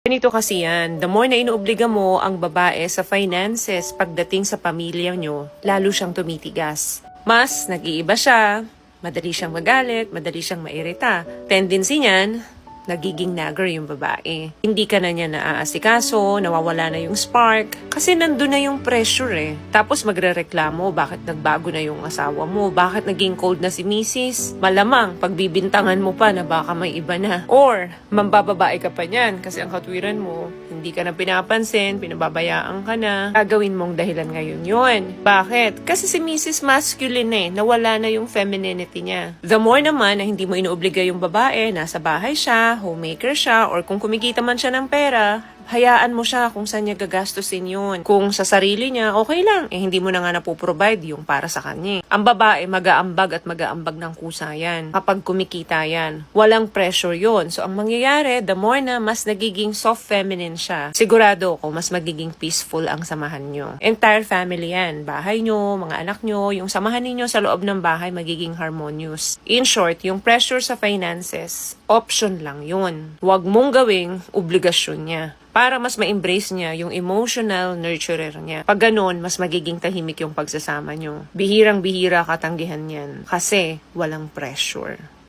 Ganito kasi yan, the more na inuobliga mo ang babae sa finances pagdating sa pamilya nyo, lalo siyang tumitigas. Mas nag-iiba siya, madali siyang magalit, madali siyang mairita. Tendency niyan, nagiging nagger yung babae. Hindi ka na niya naaasikaso, nawawala na yung spark, kasi nandun na yung pressure eh. Tapos magrereklamo, bakit nagbago na yung asawa mo, bakit naging cold na si misis. Malamang, pagbibintangan mo pa na baka may iba na. Or, mambababae ka pa niyan, kasi ang katwiran mo, hindi ka na pinapansin, pinababayaan ka na, gagawin mong dahilan ngayon yun. Bakit? Kasi si misis masculine eh, nawala na yung femininity niya. The more naman na hindi mo inuobliga yung babae, nasa bahay siya, homemaker siya, or kung kumikita man siya ng pera, hayaan mo siya kung saan niya gagastusin yun. Kung sa sarili niya, okay lang. Hindi mo na nga napoprovide yung para sa kanya. Ang babae, mag-aambag at mag-aambag ng kusa yan. Kapag kumikita yan, walang pressure yun. So, ang mangyayari, the more na mas nagiging soft feminine siya, sigurado ko, mas magiging peaceful ang samahan nyo. Entire family yan. Bahay nyo, mga anak nyo, yung samahan ninyo sa loob ng bahay, magiging harmonious. In short, yung pressure sa finances, option lang yun. Huwag mong gawing obligasyon niya, para mas ma-embrace niya yung emotional nurturer niya. Pag ganun, mas magiging tahimik yung pagsasama nyo. Bihirang-bihira katanggihan yan kasi walang pressure.